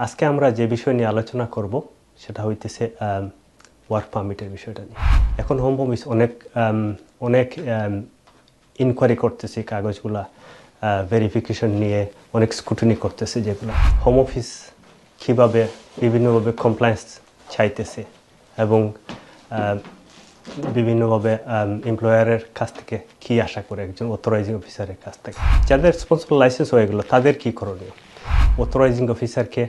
আজকে আমরা যে বিষয় নিয়ে আলোচনা করব সেটা হইতেছে ওয়ার্ক পারমিটের বিষয়টা নিয়ে। এখন হোম অফিস অনেক ইনকোয়ারি করতেছে, কাগজগুলা ভেরিফিকেশন নিয়ে অনেক স্ক্রুটিনি করতেছে, যেগুলো হোম অফিস কীভাবে বিভিন্নভাবে কমপ্লায়েন্স চাইতেছে এবং বিভিন্নভাবে এমপ্লয়ারের কাছ থেকে কী আশা করে একজন অথরাইজিং অফিসারের কাছ থেকে। যাদের স্পন্সর লাইসেন্স হয়ে গেলো তাদের কী করণীয়? অথরাইজিং অফিসারকে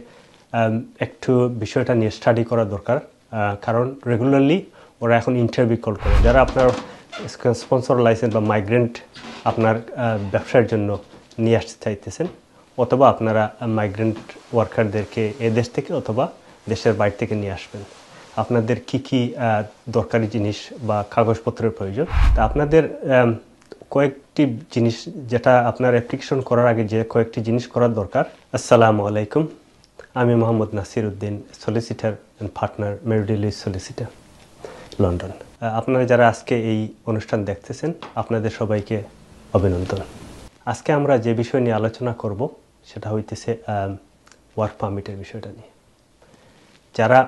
একটু বিষয়টা নিয়ে স্টাডি করা দরকার, কারণ রেগুলারলি ওরা এখন ইন্টারভিউ কল করে। যারা আপনার স্পন্সর লাইসেন্স বা মাইগ্রেন্ট আপনার ব্যবসার জন্য নিয়ে আসতে চাইতেছেন, অথবা আপনারা মাইগ্রেন্ট ওয়ার্কারদেরকে এ দেশ থেকে অথবা দেশের বাইরে থেকে নিয়ে আসবেন, আপনাদের কি কি দরকারি জিনিস বা কাগজপত্রের প্রয়োজন। তা আপনাদের কয়েকটি জিনিস, যেটা আপনার অ্যাপ্লিকেশন করার আগে যে কয়েকটি জিনিস করার দরকার। আসসালামু আলাইকুম, আমি Mohammad Nasir Uddin, solicitor and partner, মেরিডি লিজ সলিসিটার, লন্ডন। আপনারা যারা আজকে এই অনুষ্ঠান দেখতেছেন, আপনাদের সবাইকে অভিনন্দন। আজকে আমরা যে বিষয় নিয়ে আলোচনা করব সেটা হইতেছে ওয়ার্ক পারমিটের বিষয়টা নিয়ে। যারা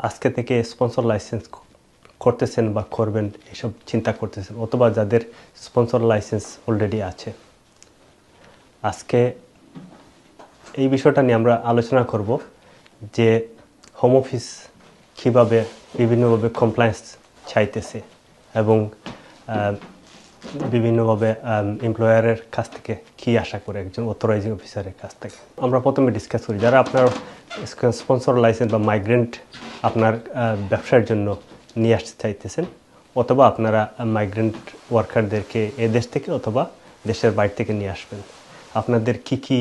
আজকে থেকে স্পন্সর লাইসেন্স করতেছেন বা করবেন এসব চিন্তা করতেছেন, অথবা যাদের স্পন্সর লাইসেন্স অলরেডি আছে, আজকে এই বিষয়টা নিয়ে আমরা আলোচনা করব যে হোম অফিস কীভাবে বিভিন্নভাবে কমপ্লায়েন্স চাইতেছে এবং বিভিন্নভাবে এমপ্লয়ারের কাছ থেকে কী আশা করে একজন অথরাইজিং অফিসারের কাছ থেকে। আমরা প্রথমে ডিসকাস করি যারা আপনার স্পন্সর লাইসেন্স বা মাইগ্রেন্ট আপনার ব্যবসার জন্য নিয়ে আসতে চাইতেছেন, অথবা আপনারা মাইগ্রেন্ট ওয়ার্কারদেরকে এ দেশ থেকে অথবা দেশের বাইরে থেকে নিয়ে আসবেন, আপনাদের কি কি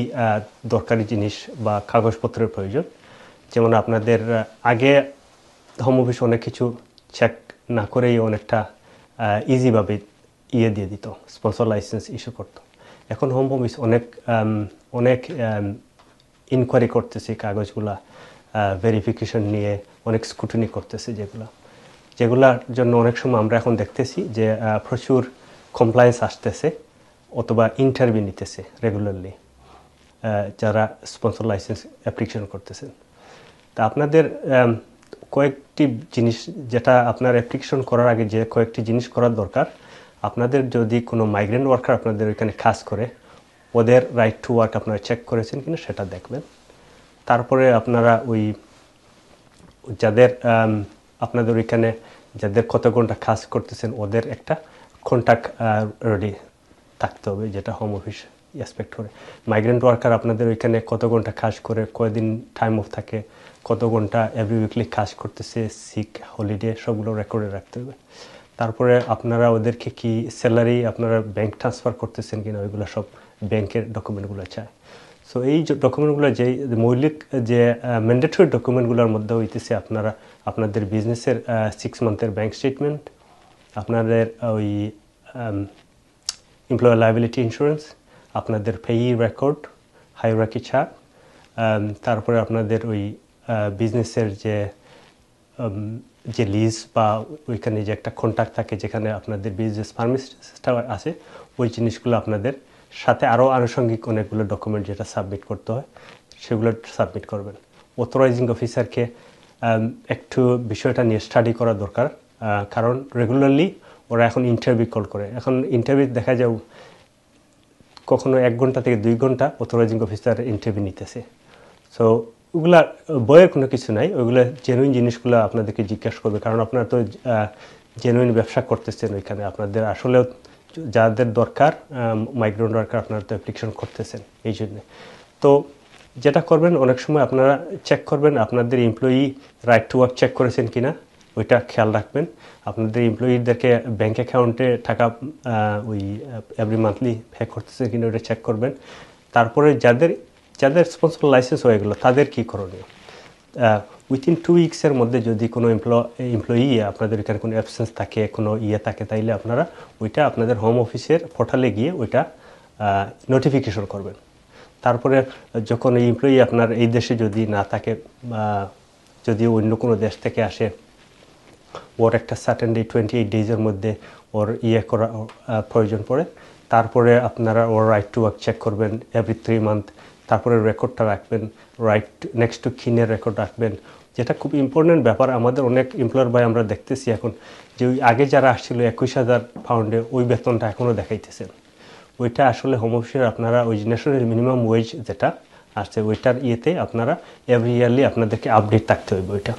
দরকারি জিনিস বা কাগজপত্রের প্রয়োজন। যেমন আপনাদের আগে হোম অফিস অনেক কিছু চেক না করেই অনেকটা ইজিভাবে দিয়ে দিত, স্পন্সর লাইসেন্স ইস্যু করতো। এখন হোম অফিস অনেক ইনকোয়ারি করতেছে, কাগজগুলা ভেরিফিকেশন নিয়ে অনেক স্ক্রুটিনি করতেছে, যেগুলার জন্য অনেক সময় আমরা এখন দেখতেছি যে প্রচুর কমপ্লায়েন্স আসতেছে অথবা ইন্টারভিউ নিতেছে রেগুলারলি যারা স্পন্সর লাইসেন্স অ্যাপ্লিকেশন করতেছেন। তা আপনাদের কয়েকটি জিনিস, যেটা আপনার অ্যাপ্লিকেশন করার আগে যে কয়েকটি জিনিস করার দরকার। আপনাদের যদি কোনো মাইগ্রেন্ট ওয়ার্কার আপনাদের ওইখানে কাজ করে, ওদের রাইট টু ওয়ার্ক আপনারা চেক করেছেন কিনা সেটা দেখবেন। তারপরে আপনারা ওই যাদের আপনাদের ওইখানে যাদের কত ঘন্টা কাজ করতেছেন ওদের একটা কন্ট্যাক্ট রেডি থাকতে হবে, যেটা হোম অফিস এক্সপেক্ট করে। মাইগ্রেন্ট ওয়ার্কার আপনাদের ওইখানে কত ঘন্টা কাজ করে, কয়দিন টাইম অফ থাকে, কত ঘন্টা এভরি উইকলি কাজ করতেছে, সিক, হলিডে, সবগুলো রেকর্ডে রাখতে হবে। তারপরে আপনারা ওদেরকে কি স্যালারি আপনারা ব্যাংক ট্রান্সফার করতেছেন কিনা, ওইগুলো সব ব্যাংকের ডকুমেন্টগুলো চায়। সো এই ডকুমেন্টগুলো যে মৌলিক যে ম্যান্ডেটরি ডকুমেন্টগুলোর মধ্যে হইতেছে আপনাদের বিজনেসের 6 মান্থের ব্যাংক স্টেটমেন্ট, আপনাদের ওই এমপ্লয়ার লায়াবিলিটি ইন্স্যুরেন্স, আপনাদের পেয়ি রেকর্ড, হায়ারার্কি চার্ট, তারপরে আপনাদের ওই বিজনেসের যে লিজ বা ওইখানে যে একটা কন্ট্যাক্ট থাকে যেখানে আপনাদের বিজনেস পারমিটটা আছে, ওই জিনিসগুলো আপনাদের সাথে আরও আনুষঙ্গিক অনেকগুলো ডকুমেন্ট যেটা সাবমিট করতে হয় সেগুলো সাবমিট করবেন। অথরাইজিং অফিসারকে একটু বিষয়টা নিয়ে স্টাডি করা দরকার, কারণ রেগুলারলি ওরা এখন ইন্টারভিউ কল করে। এখন ইন্টারভিউ দেখা যায় কখনো 1 ঘন্টা থেকে 2 ঘন্টা অথরাইজিং অফিসার ইন্টারভিউ নিতেছে। সো ওগুলা বইয়ের কোনো কিছু নাই, ওইগুলো জেনুইন জিনিসগুলো আপনাদেরকে জিজ্ঞাসা করবে, কারণ আপনারা তো জেনুইন ব্যবসা করতেছেন ওইখানে। আপনাদের আসলেও যাদের দরকার মাইগ্রেন্ট ওয়ার্কার আপনারা তো অ্যাপ্লিকেশন করতেছেন, এই জন্যে। তো যেটা করবেন, অনেক সময় আপনারা চেক করবেন আপনাদের employee right to work check করেছেন কিনা, ওইটা খেয়াল রাখবেন। আপনাদের এমপ্লয়িদেরকে ব্যাঙ্ক অ্যাকাউন্টে টাকা ওই এভরি মান্থলি পে করতেছেন কিনা ওইটা চেক করবেন। তারপরে যাদের স্পন্সর লাইসেন্স হয়ে গেলো তাদের কী করণীয়? উইথিন 2 উইক্সের মধ্যে যদি কোনো এমপ্লয়ি আপনাদের এখানে কোনো অ্যাবসেন্স থাকে, কোনো থাকে, তাইলে আপনারা ওইটা আপনাদের হোম অফিসের পোর্টালে গিয়ে ওইটা নোটিফিকেশন করবেন। তারপরে যখন এই এমপ্লয়ি আপনার এই দেশে যদি না থাকে, যদি অন্য কোনো দেশ থেকে আসে, ওর একটা সার্টেন ডে 28 ডেজের মধ্যে ওর করা প্রয়োজন পড়ে। তারপরে আপনারা ওর রাইট টু ওয়ার্ক চেক করবেন এভরি 3 মান্থ, তারপরে রেকর্ডটা রাখবেন, রাইট নেক্সট টু খিনের রেকর্ড রাখবেন, যেটা খুব ইম্পর্টেন্ট ব্যাপার। আমাদের অনেক এমপ্লয়ার ভাই আমরা দেখতেছি এখন যে ওই আগে যারা আসছিল 21,000 পাউন্ডে ওই বেতনটা এখনও দেখাইতেছেন। ওইটা আসলে হোম অফিসের আপনারা ওই ন্যাশনাল মিনিমাম ওয়েজ যেটা আসছে ওইটার ইয়েতে আপনারা এভরি ইয়ারলি আপনাদেরকে আপডেট থাকতে হইবে ওইটা।